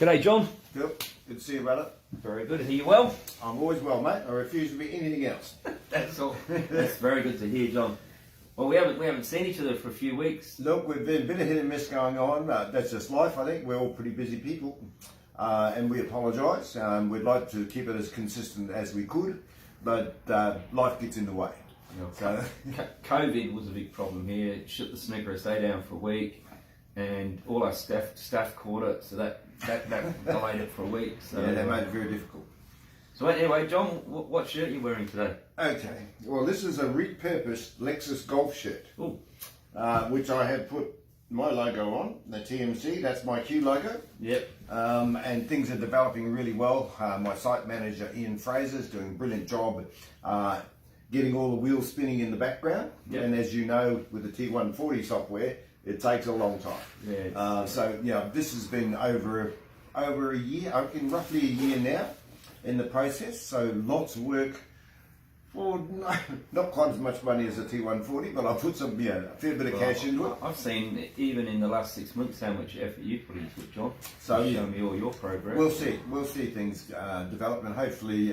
G'day, John. Good to see you, brother. Very good. Are you well? I'm always well, mate. I refuse to be anything else. That's all. That's very good to hear, John. Well, we haven't seen each other for a few weeks. Look, we've been a bit of hit and miss going on. That's just life, I think. We're all pretty busy people. And we apologise. We'd like to keep it as consistent as we could, but life gets in the way. So COVID was a big problem here. It shut the snooker estate down for a week, and all our staff caught it, so that delayed it for a week. So yeah, that made it very difficult. So anyway, John, what shirt are you wearing today? Okay, well, this is a repurposed Lexus golf shirt, which I have put my logo on, the TMC. That's my Q logo. Yep. And things are developing really well. My site manager, Ian Fraser, is doing a brilliant job getting all the wheels spinning in the background. Yep. And as you know, with the T140 software, it takes a long time. Yeah. So, this has been over a year, I reckon roughly a year now in the process. So lots of work for not quite as much money as a T140, but I put some, a fair bit of cash into it. I've seen, even in the last 6 months, how much effort you put into it, John. So you've shown me all your progress. We'll see things develop, and hopefully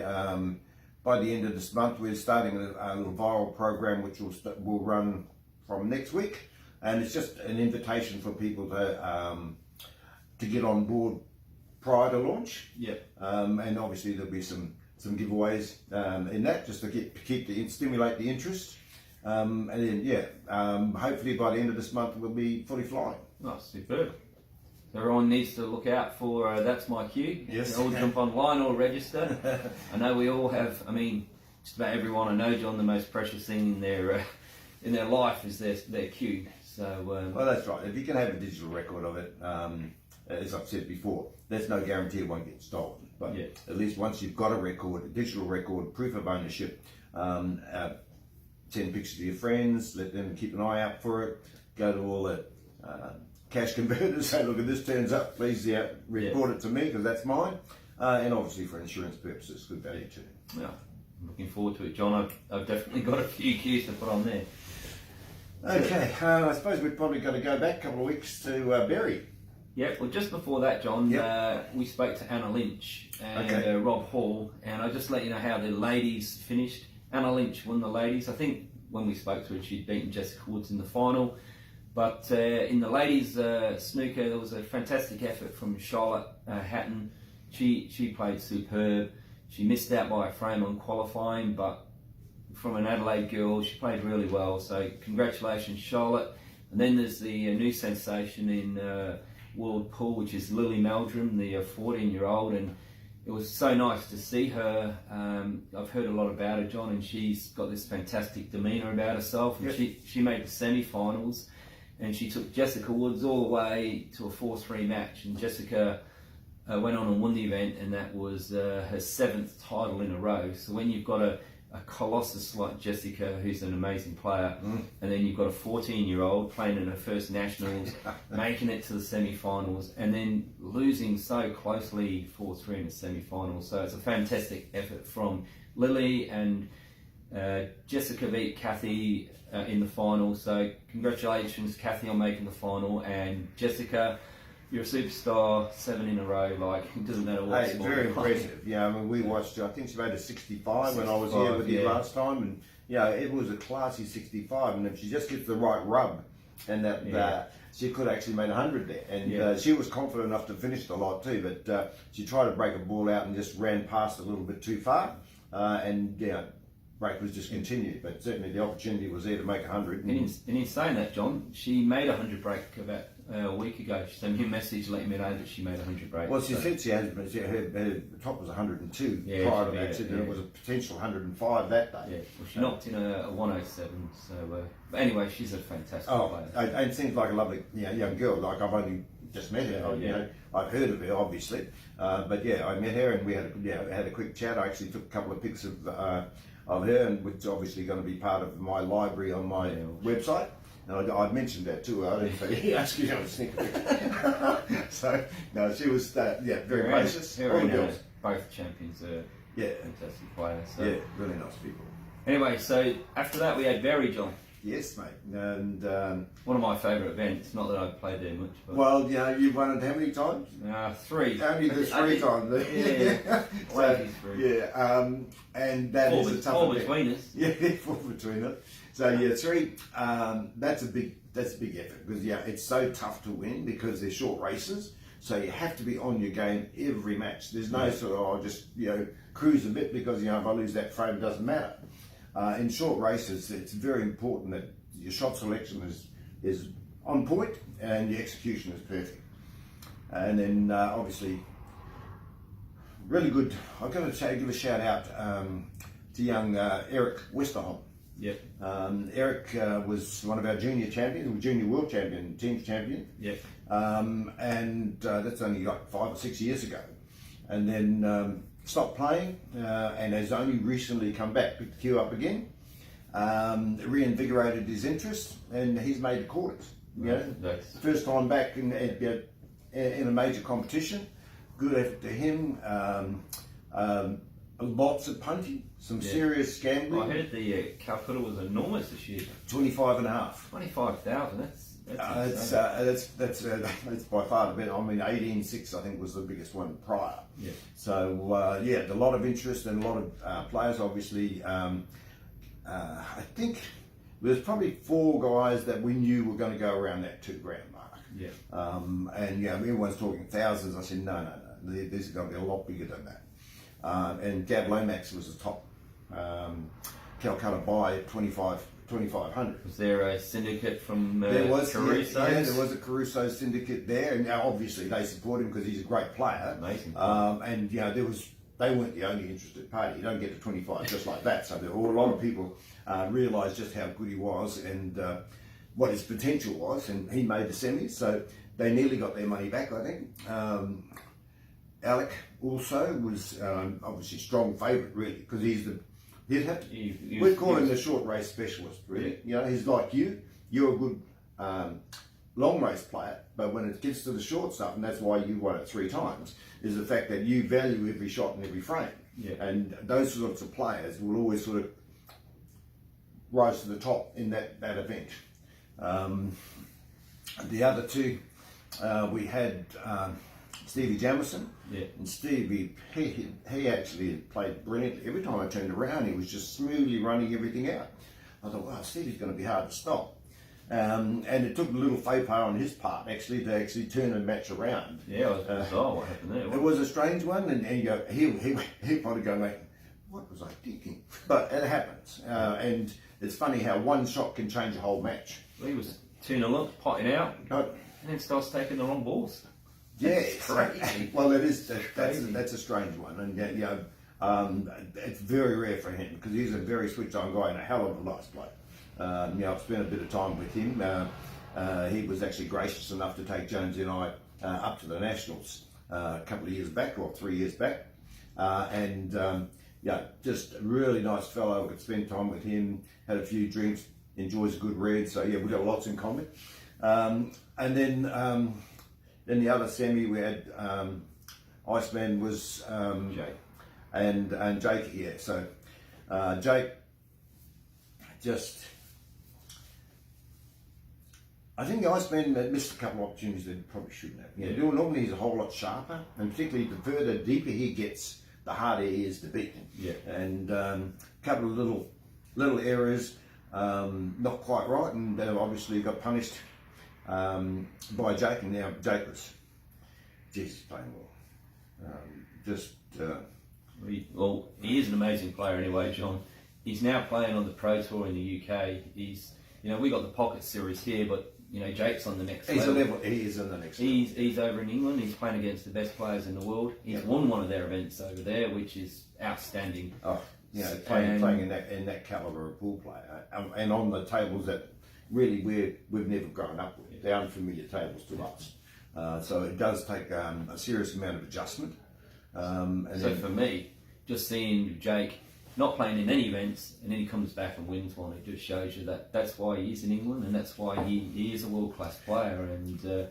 by the end of this month we're starting a little viral program which will run from next week, and it's just an invitation for people to get on board prior to launch. Yep. And obviously there'll be some giveaways in that, just to stimulate the interest. And then hopefully by the end of this month we'll be fully flying. Oh, superb. So everyone needs to look out for That's My Cue. Yes. All jump online or register. I know we all have. I mean, just about everyone I know, John, the most precious thing in their life is their cue. So well, that's right. If you can have a digital record of it, as I've said before, there's no guarantee it won't get stolen. But at least once you've got a record, a digital record, proof of ownership, send pictures to your friends, let them keep an eye out for it, go to all the cash converters, say, look, if this turns up, please report it to me because that's mine. And obviously for insurance purposes, good value too. Yeah, I'm looking forward to it, John. I've definitely got a few cues to put on there. Okay, I suppose we've probably got to go back a couple of weeks to Berry. Yeah, well, just before that, John, we spoke to Anna Lynch and Rob Hall, and I'll just let you know how the ladies finished. Anna Lynch won the ladies. I think when we spoke to her, she'd beaten Jessica Woods in the final. But in the ladies' snooker, there was a fantastic effort from Charlotte Hatton. She played superb. She missed out by a frame on qualifying, but from an Adelaide girl, she played really well. So congratulations, Charlotte. And then there's the new sensation in World Pool, which is Lily Meldrum, the 14-year-old, and it was so nice to see her. I've heard a lot about her, John, and she's got this fantastic demeanour about herself. And she made the semi-finals, and she took Jessica Woods all the way to a 4-3 match. And Jessica went on and won the event, and that was her 7th title in a row. So when you've got a colossus like Jessica, who's an amazing player, and then you've got a 14-year-old playing in her first nationals, making it to the semi-finals, and then losing so closely 4-3 in the semi-finals. So it's a fantastic effort from Lily, and Jessica beat Kathy in the final. So congratulations, Kathy, on making the final, and Jessica, you're a superstar, 7 in a row. Like, it doesn't matter what sport. Very impressive. Yeah, I mean, we watched. I think she made a 65 when I was here with you last time, and it was a classy 65. And if she just gets the right rub, and she could actually make 100 there. And she was confident enough to finish the lot too, but she tried to break a ball out and just ran past a little bit too far, break was just continued. But certainly the opportunity was there to make 100. And in saying that, John, she made 100 break about a week ago. She sent me a message letting me know that she made 100 break. Well, she said she had, but her top was 102 prior to that. There was a potential 105 that day. Yeah, well, she knocked in a 107. So, but anyway, she's a fantastic player. And seems like a lovely young girl. Like, I've only just met her. I've heard of her, obviously, but I met her and we had a quick chat. I actually took a couple of pics of her, and which is obviously going to be part of my library on my website. And I mentioned that to her. I didn't say, he asked you to have a sneak peek. So, no, she was, very gracious. All the girls. Both champions are fantastic players. So. Yeah, really nice people. Anyway, so after that we had Berry, John. yes, mate. And one of my favourite events. Not that I've played there much. But well, you've won it how many times? 3. Only the 3 times. Yeah, so, yeah. And that is a tough four event. between us. Yeah, 4 between us. So yeah, 3. That's a big effort because it's so tough to win because they're short races. So you have to be on your game every match. There's no sort of I'll just cruise a bit because if I lose that frame, it doesn't matter. In short races, it's very important that your shot selection is on point and your execution is perfect. And then obviously, really good. I've got to give a shout out to young Eric Westerholm. Yep. Eric was one of our junior champions, junior world champion, teams champion. Yep. And that's only like 5 or 6 years ago. And then stopped playing and has only recently come back, picked the queue up again, reinvigorated his interest, and he's made the quarters. First time back in a major competition. Good effort to him. Lots of punting, some serious gambling. I heard the Calcutta was enormous this year. 25.5. 25,000. That's by far the best. I mean, 18.6 I think was the biggest one prior. Yeah. So a lot of interest and a lot of players. Obviously, I think there's probably 4 guys that we knew were going to go around that $2,000 mark. Yeah. And everyone's talking thousands. I said no. This is going to be a lot bigger than that. And Gab Lomax was the top Calcutta by 2,500. Was there a syndicate from Caruso? Yeah, there was a Caruso syndicate there, and now obviously they support him because he's a great player. Amazing. And they weren't the only interested party. You don't get to 25 just like that. So there were a lot of people realised just how good he was and what his potential was, and he made the semis. So they nearly got their money back, I think. Alec also was obviously strong favourite, really, because we call him the short race specialist, really. He's like you. You're a good long race player, but when it gets to the short stuff, and that's why you won it 3 times, is the fact that you value every shot and every frame. Yeah. And those sorts of players will always sort of rise to the top in that event. The other 2, we had Stevie Jamison. Yeah. And Stevie, he actually played brilliantly. Every time I turned around, he was just smoothly running everything out. I thought, wow, Stevie's going to be hard to stop. And it took a little faux pas on his part, actually, to turn the match around. Yeah, it was bizarre what happened there. It was a strange one, and he'd probably go, mate, what was I thinking? But it happens. And it's funny how one shot can change a whole match. He was 2-0 up, potting out, and then starts taking the wrong balls. Yeah, crazy. Well, it is. That's a strange one, and it's very rare for him because he's a very switched-on guy and a hell of a nice player. I've spent a bit of time with him. He was actually gracious enough to take Jones and I up to the Nationals a couple of years back, or 3 years back, just a really nice fellow. I could spend time with him, had a few drinks, enjoys a good read. So we've got lots in common. And then the other semi we had Iceman was Jake. and Jake here. So Jake just, I think the Iceman missed a couple of opportunities that he probably shouldn't have. Normally he's a whole lot sharper, and particularly the further deeper he gets, the harder he is to beat. Yeah. And a couple of little errors, not quite right, and obviously got punished by Jake, and now Jake was playing well. Well, he is an amazing player anyway, John. He's now playing on the Pro Tour in the UK. He's, we got the Pocket Series here, but Jake's on the next level. He is on the next level. He's over in England. He's playing against the best players in the world. He's won one of their events over there, which is outstanding. Oh, playing in that calibre of pool player, and on the tables that really we've never grown up with. They're unfamiliar tables to us. So it does take a serious amount of adjustment. For me, just seeing Jake not playing in any events and then he comes back and wins one, it just shows you that's why he is in England, and that's why he is a world-class player. And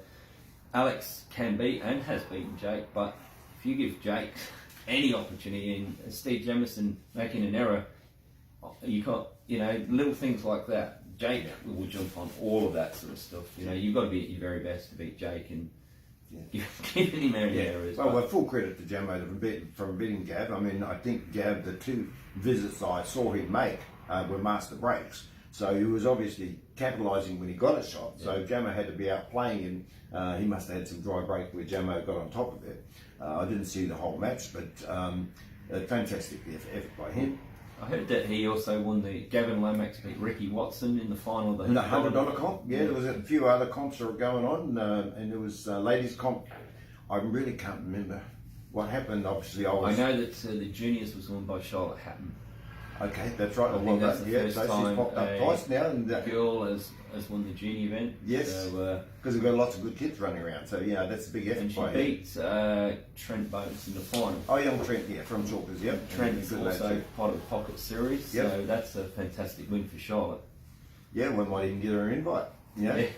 Alex can beat and has beaten Jake, but if you give Jake any opportunity, and Steve Jamison making an error, you can't, little things like that Jake will jump on all of that sort of stuff. You know, you've got to be at your very best to beat Jake and give him any errors. Well, full credit to Jamo from beating Gav. I mean, I think Gav, the 2 visits I saw him make were master breaks. So he was obviously capitalising when he got a shot. So Jamo had to be out playing, and he must have had some dry break where Jamo got on top of it. I didn't see the whole match, but a fantastic effort by him. I heard that he also won the Gavin Lomax beat Ricky Watson in the final of the $100 comp. Yeah, there was a few other comps that were going on, and there was ladies comp. I really can't remember what happened. Obviously, I know that the juniors was won by Charlotte Hatton. Okay, that's right. I think that's the first so time she's popped up twice now, and the girl has won the junior event. Yes, because we've got lots of good kids running around. So that's a big effort. And she beat Trent Boats in the final. Oh, young Trent, from Chalkers, yep. Trent is also part of the Pocket Series, so that's a fantastic win for Charlotte. Yeah, we might even get her an invite. Yeah.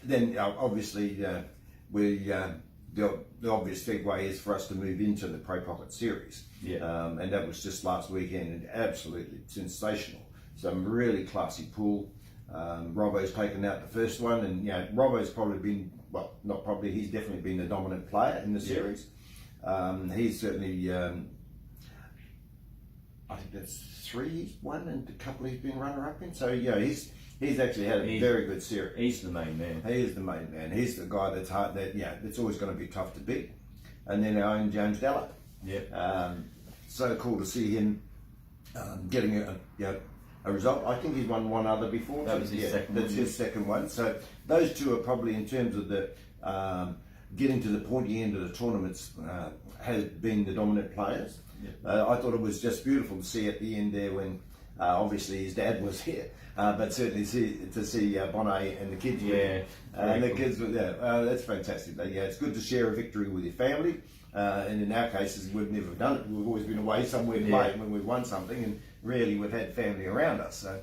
Then obviously the obvious segue is for us to move into the Pro Pocket Series. Yeah. And that was just last weekend, and absolutely sensational. Some really classy pool. Robbo's taken out the first one, and Robbo's probably been, well, not probably, he's definitely been the dominant player in the series. He's certainly, I think that's 3 he's won, and a couple he's been runner-up in. So he's actually had a very good series. He's the main man. He is the main man. He's the guy that's hard. That's always going to be tough to beat. And then our own James Della. Yeah. So cool to see him getting a result. I think he's won one other before. That was his second. That's his second one. So those two are probably, in terms of the getting to the pointy end of the tournaments, has been the dominant players. Yeah. I thought it was just beautiful to see at the end there when obviously his dad was here, but certainly to see Bonnet and the kids. Yeah, and the kids were there. That's fantastic. It's good to share a victory with your family. And in our cases, we've never done it. We've always been away somewhere playing when we've won something, and rarely we've had family around us. So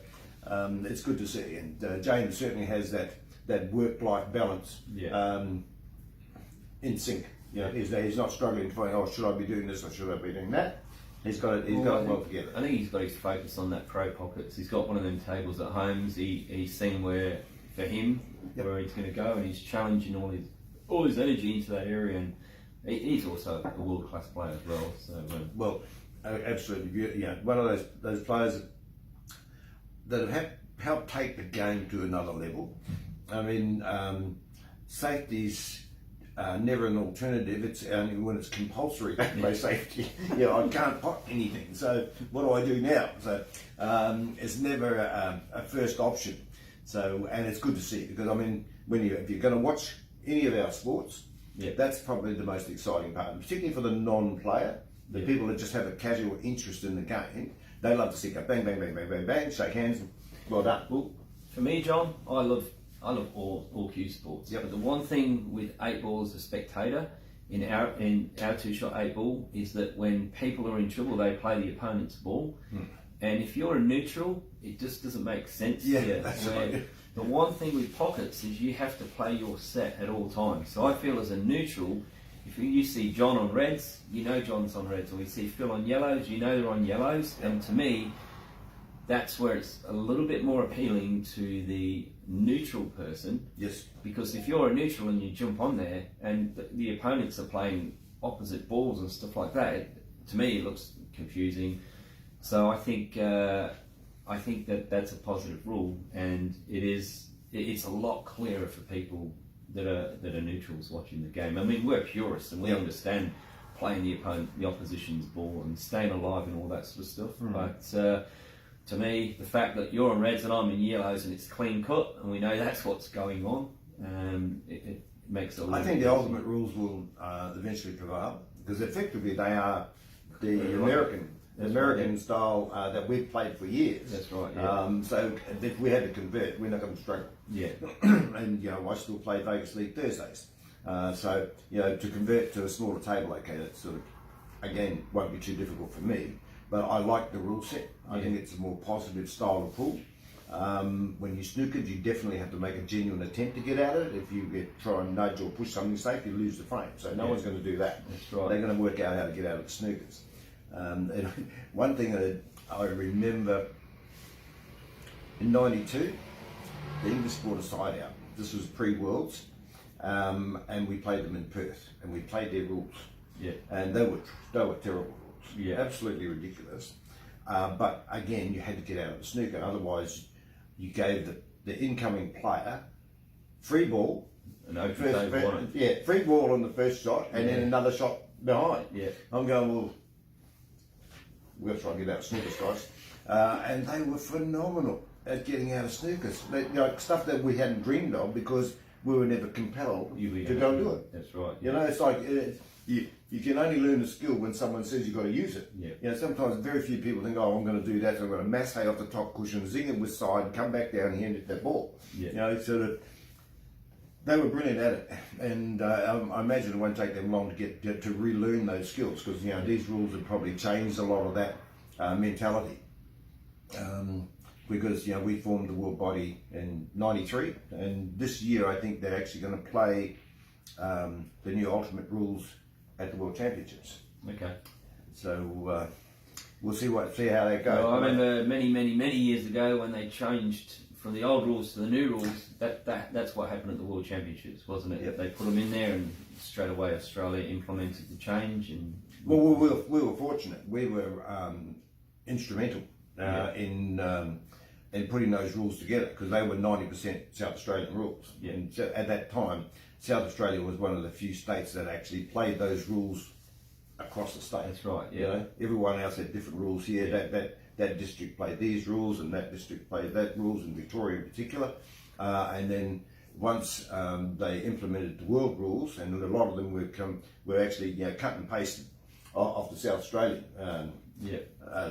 it's good to see. And James certainly has that work-life balance in sync. He's not struggling to find, should I be doing this or should I be doing that? He's got it well together. I think he's got his focus on that Pro Pockets. He's got one of them tables at home. He's seen where, for him, where he's going to go, and he's challenging all his energy into that area. And he's also a world-class player as well. So absolutely, one of those players that have helped take the game to another level. I mean, safety's never an alternative. It's only when it's compulsory to play safety. I can't pot anything. So what do I do now? So it's never a first option. So, and it's good to see, because I mean, if you're going to watch any of our sports, that's probably the most exciting part, particularly for the non-player. The people that just have a casual interest in the game, they love to see go bang, bang, bang, bang, bang, bang, shake hands, well done. Well, for me, John, I love all Cuesports. But the one thing with 8 ball as a spectator in our 2-shot 8 ball is that when people are in trouble, they play the opponent's ball. And if you're a neutral, it just doesn't make sense. That's right. The one thing with pockets is you have to play your set at all times. So I feel as a neutral, if you see John on reds, you know John's on reds, or you see Phil on yellows, you know they're on yellows. And to me, that's where it's a little bit more appealing to the neutral person. Yes. Because if you're a neutral and you jump on there and the opponents are playing opposite balls and stuff like that, to me it looks confusing. So I think that that's a positive rule, and it's a lot clearer for people that are neutrals watching the game. I mean, we're purists and we understand playing the opposition's ball and staying alive and all that sort of stuff. But to me, the fact that you're in reds and I'm in yellows and it's clean cut and we know that's what's going on, it makes it a little I think the ultimate rules will eventually prevail, because effectively they are the American style that we've played for years. That's right. So if we had to convert, we're not going to struggle. Yeah. And I still play Vegas League Thursdays. So to convert to a smaller table, that sort of again won't be too difficult for me. But I like the rule set. I think it's a more positive style of pool. When you snookered, you definitely have to make a genuine attempt to get out of it. If you try and nudge or push something safe, you lose the frame. So no one's going to do that. That's right. They're going to work out how to get out of the snookers. And one thing that I remember in '92, the English brought a side out. This was pre-Worlds, and we played them in Perth, and we played their rules. Yeah. And they were terrible rules. Yeah. Absolutely ridiculous. But again, you had to get out of the snooker. Otherwise, you gave the incoming player free ball. Free ball on the first shot, and then another shot behind. Yeah. I'm going, well, we'll try and get out of snookers, guys. And they were phenomenal at getting out of snookers. Stuff that we hadn't dreamed of because we were never compelled to go and do it. That's right. You know, it's like you can only learn a skill when someone says you've got to use it. Yeah. You know, sometimes very few people think, oh, I'm going to do that, so I'm going to mass hay off the top cushion, zing it with side, come back down here and hit that ball. Yeah. You know, sort of. They were brilliant at it, and I imagine it won't take them long to get to relearn those skills because you know these rules have probably changed a lot of that mentality. Because you know we formed the world body in '93, and this year I think they're actually going to play the new ultimate rules at the World Championships. Okay. So we'll see how that goes. Well, I remember many years ago when they changed from the old rules to the new rules. That's what happened at the World Championships, wasn't it? Yep. They put them in there, and straight away Australia implemented the change. And well, we were fortunate. We were instrumental in putting those rules together because they were 90% South Australian rules. Yeah. And so at that time, South Australia was one of the few states that actually played those rules across the state. That's right. Yeah. You know, everyone else had different rules here. Yeah. That district played these rules, and that district played that rules, in Victoria in particular. And then once they implemented the world rules, and a lot of them were actually cut and pasted off the South Australian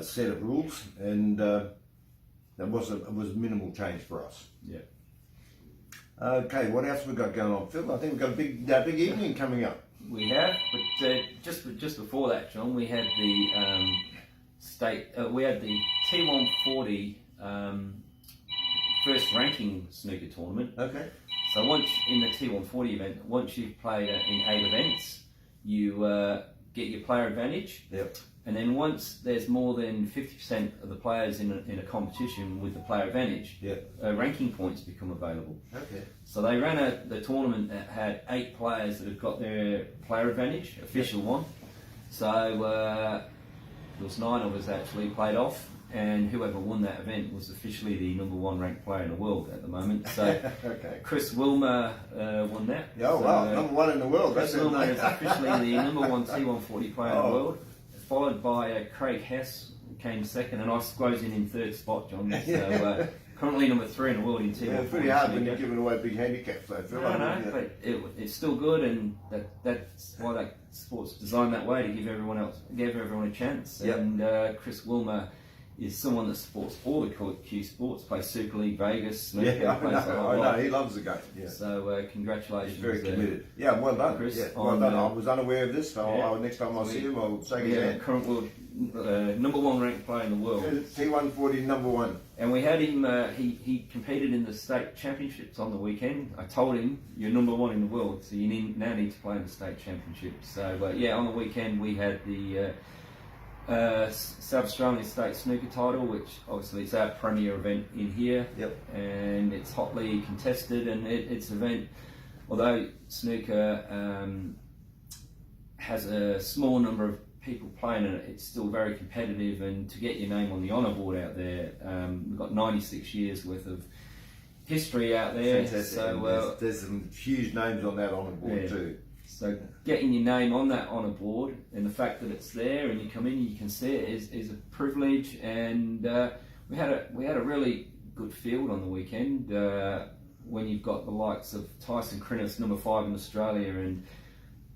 set of rules, and it was minimal change for us. Yeah. Okay, what else we got going on, Phil? I think we've got a big evening coming up. We have, but just before that, John, we had the we had the T140 first ranking snooker tournament. Okay. So once in the T140 event, once you've played in 8 events, you get your player advantage. Yep. And then once there's more than 50% of the players in a competition with the player advantage, Yep. Ranking points become available. Okay. So they ran the tournament that had 8 players that had got their player advantage, official one. So there was 9 of us actually played off, and whoever won that event was officially the #1 ranked player in the world at the moment. So okay. Chris Wilmer won that. Oh, so, wow, #1 in the world. Chris Wilmer is officially the #1 T140 player in the world, followed by Craig Hess, who came second, and I squoze in 3rd spot, John. So currently #3 in the world in T140. Yeah, it's pretty hard when you're giving away big handicaps, though. Phil. No, but it's still good, and that's why that sport's designed that way, to give everyone a chance. Yep. And Chris Wilmer is someone that supports all the Q sports, plays Super League, Vegas, snooker, I know, he loves the game. Yeah. So congratulations. He's very committed. Yeah, well done. Chris, yeah, well done. I was unaware of this, so next time I see him, I'll shake his hand. Current world #1 ranked player in the world. T140 #1. And we had him, he competed in the state championships on the weekend. I told him, you're #1 in the world, so you now need to play in the state championships. So on the weekend we had the South Australian State Snooker title, which obviously is our premier event in here. Yep. And it's hotly contested, and it's an event, although snooker has a small number of people playing in it, it's still very competitive, and to get your name on the honour board out there, we've got 96 years worth of history out there. Fantastic. So there's some huge names on that honour board too. So getting your name on that honour board, and the fact that it's there and you come in and you can see it is a privilege. And we had a really good field on the weekend. When you've got the likes of Tyson Crinnis, #5 in Australia, and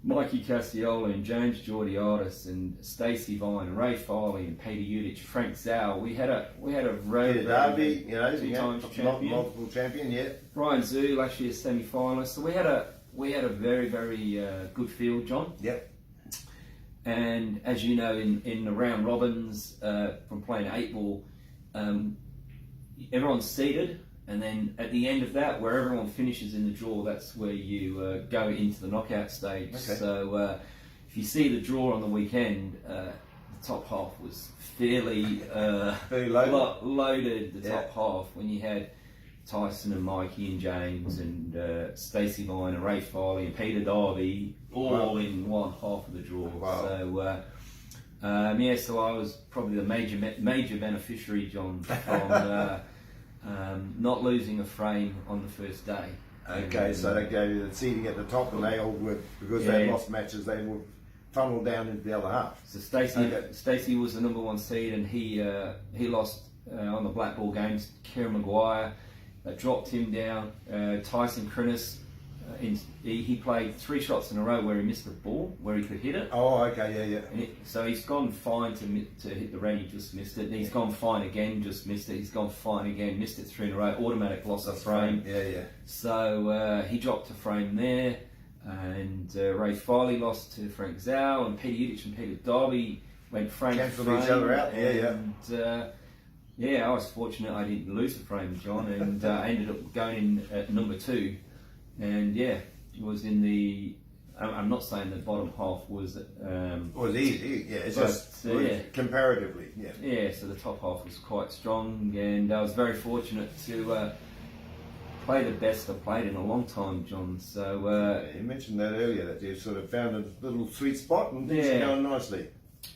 Mikey Cassiola and James Georgiadis and Stacey Vine and Ray Foley and Peter Udich, Frank Zhao. We had a very Darby, two-times champion, multiple champion, yeah. Brian Zhu, last year's semi-finalist. So we had a very good field, John. Yep. And as you know, in the round robins from playing 8 ball, everyone's seeded. And then at the end of that, where everyone finishes in the draw, that's where you go into the knockout stage. Okay. So if you see the draw on the weekend, the top half was fairly Very loaded. loaded. The top half, when you had Tyson and Mikey and James and Stacey Vine and Ray Farley and Peter Darby all in one half of the draw. Wow. So so I was probably the major beneficiary, John, from not losing a frame on the first day. Okay, so they gave you the seating at the top, and they all were, because they lost matches, they would funnel down into the other half. So Stacey was the number 1 seed, and he lost on the black ball games. Kieran Maguire dropped him down. Tyson Crinnis, he played 3 shots in a row where he missed the ball, where he could hit it. Oh, okay, yeah. And so he's gone fine to hit the red, he just missed it. And he's gone fine again, just missed it. He's gone fine again, missed it 3 in a row, automatic loss of frame. Yeah. So he dropped a frame there. And Ray Farley lost to Frank Zhao, and Peter Yidich and Peter Darby went frame to Cancelled frame. each other out, I was fortunate I didn't lose the frame, John, and I ended up going in at number 2. And it was in the. I'm not saying the bottom half was. Was easy, it's just comparatively, so the top half was quite strong, and I was very fortunate to play the best I've played in a long time, John. So you mentioned that earlier, that you sort of found a little sweet spot and things are going nicely.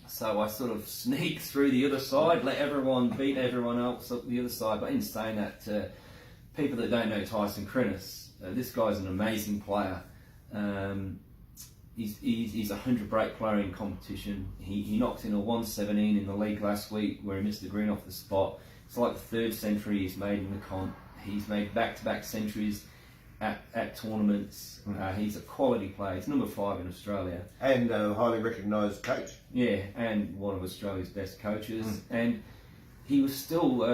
So I sort of sneaked through the other side, let everyone beat everyone else up the other side. But in saying that, people that don't know Tyson Crinnis, this guy's an amazing player. He's a 100 break player in competition. He knocked in a 117 in the league last week where he missed the green off the spot. It's like the 3rd century he's made in the comp. He's made back-to-back centuries at tournaments. He's a quality player. He's number 5 in Australia. And a highly recognised coach. Yeah, and one of Australia's best coaches. And he was still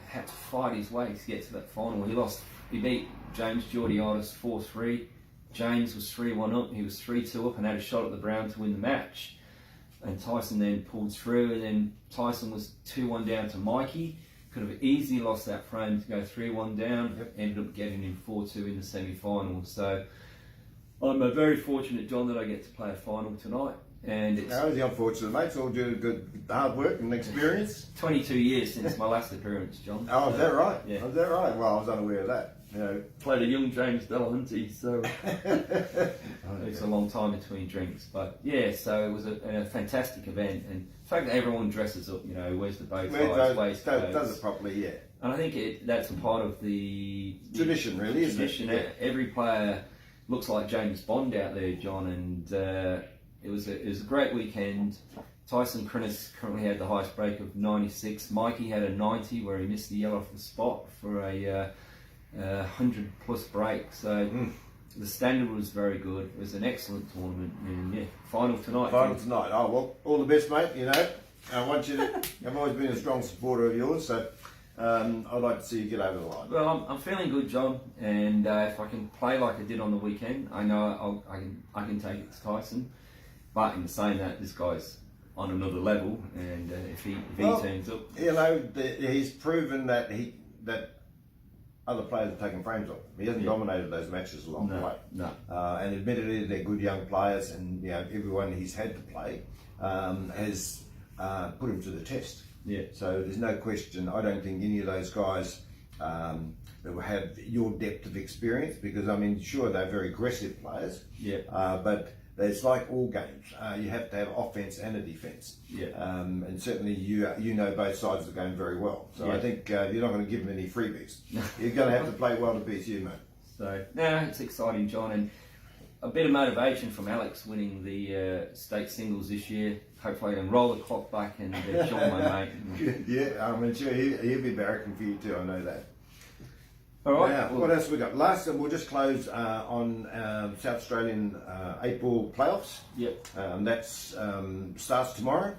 had to fight his way to get to that final. He beat James Georgiadis 4-3. James was 3-1 up. He was 3-2 up and had a shot at the brown to win the match. And Tyson then pulled through. And then Tyson was 2-1 down to Mikey. Could have easily lost that frame to go 3-1 down. Ended up getting in 4-2 in the semi-final. So I'm very fortunate, John, that I get to play a final tonight. And it's the unfortunate, mate. It's all due to good hard work and experience. 22 years since my last appearance, John. Oh, is that right? Yeah. Is that right? Well, I was unaware of that. Played a young James Delahunty, so it's a long time between drinks. But so it was a fantastic event, and the fact that everyone dresses up, wears the bow ties, waistcoats, does it properly, And I think that's a part of the tradition, really, isn't it? Every player looks like James Bond out there, John, and it was a great weekend. Tyson Crinnis currently had the highest break of 96. Mikey had a 90 where he missed the yellow off the spot for a 100 plus break. So the standard was very good. It was an excellent tournament, and final tonight. Oh well, all the best, mate. I want you to. I've always been a strong supporter of yours, so I'd like to see you get over the line. Well, I'm feeling good, John, and if I can play like I did on the weekend, I know I can take it to Tyson. But in saying that, this guy's on another level, and if he turns up, he's proven that other players have taken frames off. He hasn't dominated those matches along the way. No. And admittedly, they're good young players, and everyone he's had to play has put him to the test. Yeah. So there's no question. I don't think any of those guys that will have your depth of experience, because sure, they're very aggressive players. Yeah. But it's like all games. You have to have offense and a defense. Yeah. And certainly you know both sides of the game very well. So I think you're not going to give them any freebies. You're going to have to play well to beat you, mate. So it's exciting, John, and a bit of motivation from Alex winning the state singles this year. Hopefully I can roll the clock back and join my mate. Yeah, I'm sure he'll be barracking for you too, I know that. All right. Now, what else we got? Last, we'll just close on South Australian 8-ball playoffs. Yep. That's starts tomorrow.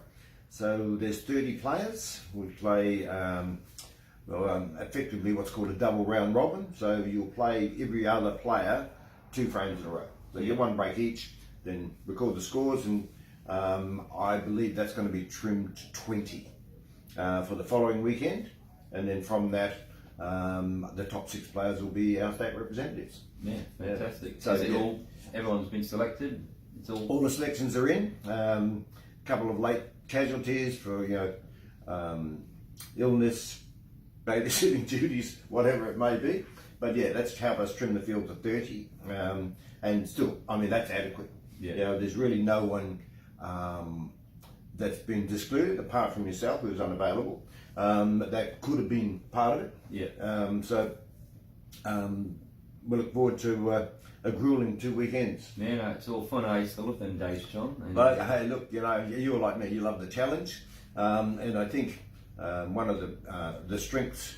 So there's 30 players. We play effectively what's called a double round robin. So you'll play every other player 2 frames in a row. So you get 1 break each, then record the scores, and I believe that's going to be trimmed to 20 for the following weekend, and then from that, the top 6 players will be our state representatives. Yeah, fantastic. So everyone's been selected? All the selections are in. couple of late casualties for illness, babysitting duties, whatever it may be. But yeah, that's helped us trim the field to 30, and still, I mean, that's adequate. Yeah. There's really no one that's been excluded apart from yourself, who's unavailable. That could have been part of it. Yeah. We look forward to a grueling 2 weekends. Yeah, no, it's all fun. I used to love them days, John. And, but hey, look, you're like me. You love the challenge, and I think one of the strengths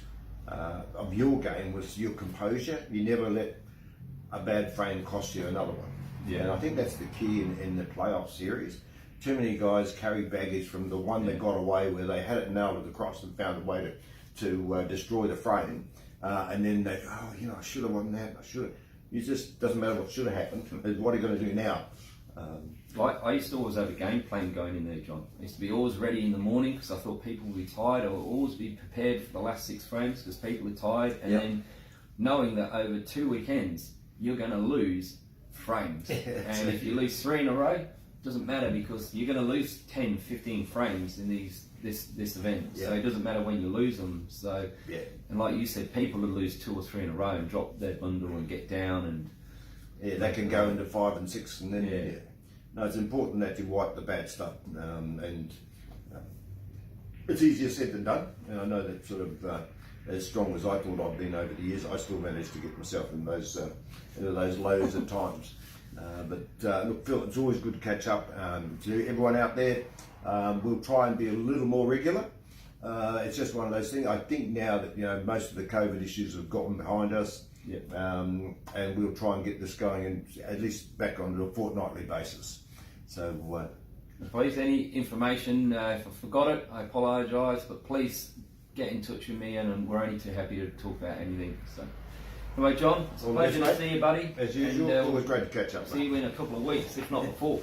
of your game was your composure. You never let a bad frame cost you another one. Yeah. And I think that's the key in the playoff series. Too many guys carry baggage from the one that got away, where they had it nailed to the cross and found a way to destroy the frame, and then they, I should have won that. I should have. It just doesn't matter what should have happened. It's what are you going to do now? I used to always have a game plan going in there, John. I used to be always ready in the morning because I thought people would be tired. I would always be prepared for the last 6 frames because people are tired. And then knowing that over 2 weekends, you're going to lose frames. And if you lose 3 in a row, it doesn't matter because you're going to lose 10, 15 frames in this event. So it doesn't matter when you lose them. So, and like you said, people will lose 2 or 3 in a row and drop their bundle and get down. And they can go into 5 and 6 and then No, it's important that you wipe the bad stuff, and it's easier said than done. And I know that sort of as strong as I thought I've been over the years, I still managed to get myself in those into those lows at times. But look, Phil, it's always good to catch up. To everyone out there, we'll try and be a little more regular. It's just one of those things. I think now that most of the COVID issues have gotten behind us. And we'll try and get this going, and at least back on a fortnightly basis. So, please, any information, if I forgot it, I apologise, but please get in touch with me, and we're only too happy to talk about anything. So, anyway, John, it's a pleasure to see you, buddy. As usual, always great to catch up. See you in a couple of weeks, if not before.